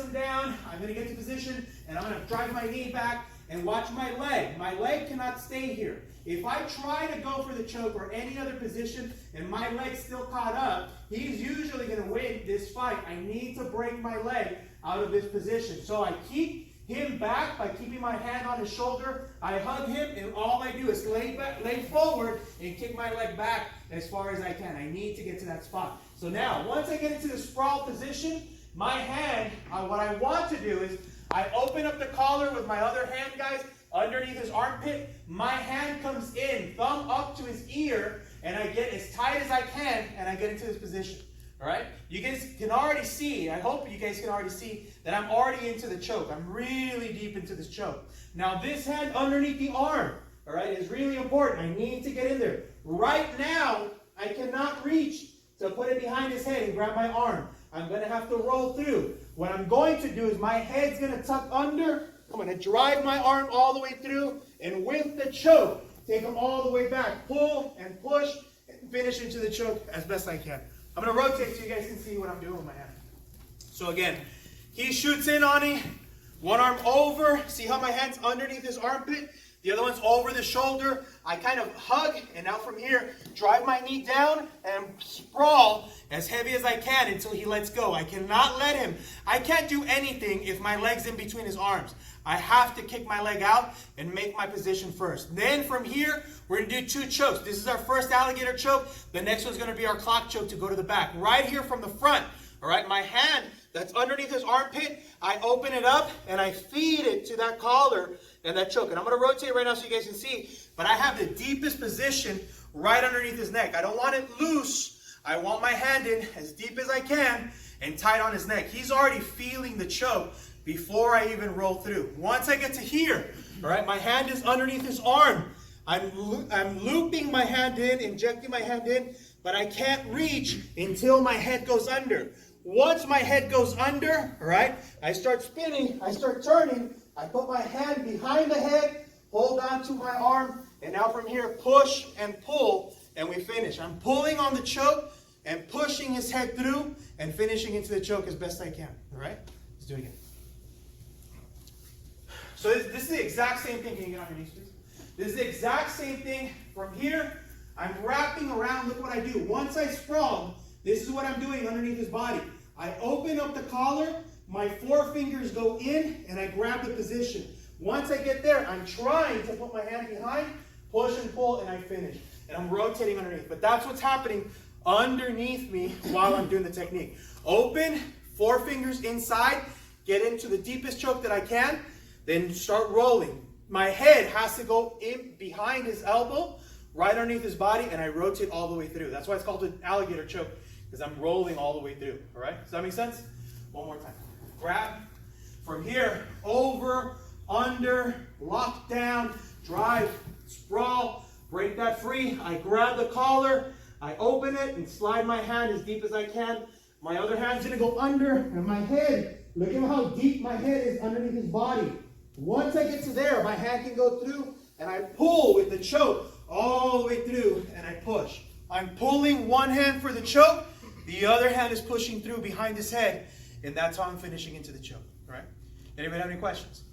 him down. I'm going to get to position, and I'm going to drive my knee back and watch my leg. My leg cannot stay here. If I try to go for the choke or any other position and my leg's still caught up, he's usually going to win this fight. I need to break my leg out of this position. So I keep him back by keeping my hand on his shoulder. I hug him, and all I do is lay forward and kick my leg back as far as I can. I need to get to that spot. So now, once I get into the sprawl position, my hand, what I want to do is I open up the collar with my other hand, guys, underneath his armpit. My hand comes in, thumb up to his ear, and I get as tight as I can, and I get into this position. All right? You guys can already see, I hope you guys can already see that I'm already into the choke. I'm really deep into this choke. Now, this hand underneath the arm, all right, is really important. I need to get in there. Right now, I cannot reach to put it behind his head and grab my arm. I'm going to have to roll through. What I'm going to do is my head's going to tuck under. I'm going to drive my arm all the way through, and with the choke, take him all the way back. Pull and push and finish into the choke as best I can. I'm going to rotate so you guys can see what I'm doing with my hand. So again, he shoots in on me. One arm over. See how my hand's underneath his armpit? The other one's over the shoulder. I kind of hug, and now from here, drive my knee down and sprawl as heavy as I can until he lets go. I cannot let him. I can't do anything if my leg's in between his arms. I have to kick my leg out and make my position first. Then from here, we're going to do 2 chokes. This is our first alligator choke. The next one's going to be our clock choke to go to the back. Right here from the front, all right, my hand that's underneath his armpit, I open it up and I feed it to that collar and that choke. And I'm going to rotate right now so you guys can see, but I have the deepest position right underneath his neck. I don't want it loose. I want my hand in as deep as I can and tight on his neck. He's already feeling the choke before I even roll through. Once I get to here, all right, my hand is underneath his arm. I'm looping my hand in, injecting my hand in, but I can't reach until my head goes under. Once my head goes under, all right, I start spinning, I start turning, I put my hand behind the head, hold on to my arm, and now from here, push and pull, and we finish. I'm pulling on the choke and pushing his head through and finishing into the choke as best I can, all right? Let's do it again. So this is the exact same thing. Can you get on your knees, please? This is the exact same thing. From here, I'm wrapping around. Look what I do. Once I sprawl, this is what I'm doing underneath his body. I open up the collar, my forefingers go in, and I grab the position. Once I get there, I'm trying to put my hand behind, push and pull, and I finish. And I'm rotating underneath. But that's what's happening underneath me while I'm doing the technique. Open, forefingers inside, get into the deepest choke that I can, then start rolling. My head has to go in behind his elbow, right underneath his body, and I rotate all the way through. That's why it's called an alligator choke, because I'm rolling all the way through. All right? Does that make sense? One more time. Grab from here, over, under, lock down, drive, sprawl, break that free. I grab the collar, I open it and slide my hand as deep as I can. My other hand's gonna go under, and my head, look at how deep my head is underneath his body. Once I get to there, my hand can go through, and I pull with the choke all the way through, and I push. I'm pulling one hand for the choke, the other hand is pushing through behind his head, and that's how I'm finishing into the choke. All right? Anybody have any questions?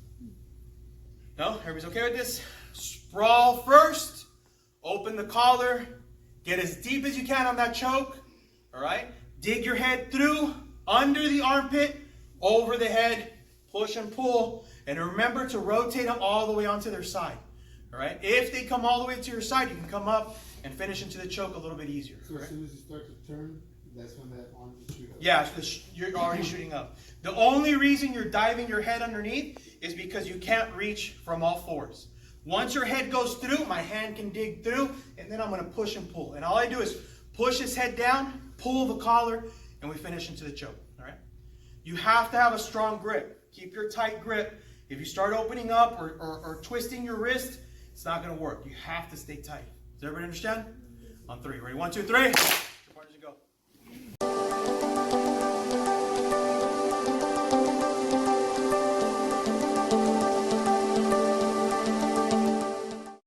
No? Everybody's okay with this? Sprawl first, open the collar, get as deep as you can on that choke. All right? Dig your head through, under the armpit, over the head, push and pull. And remember to rotate them all the way onto their side. All right? If they come all the way to your side, you can come up and finish into the choke a little bit easier. So as soon as you start to turn, that's when that arm will shoot up. Yeah, so you're already shooting up. The only reason you're diving your head underneath is because you can't reach from all fours. Once your head goes through, my hand can dig through, and then I'm going to push and pull. And all I do is push his head down, pull the collar, and we finish into the choke. All right? You have to have a strong grip. Keep your tight grip. If you start opening up or twisting your wrist, it's not going to work. You have to stay tight. Does everybody understand? On 3. Ready? 1, 2, 3. Your partners go.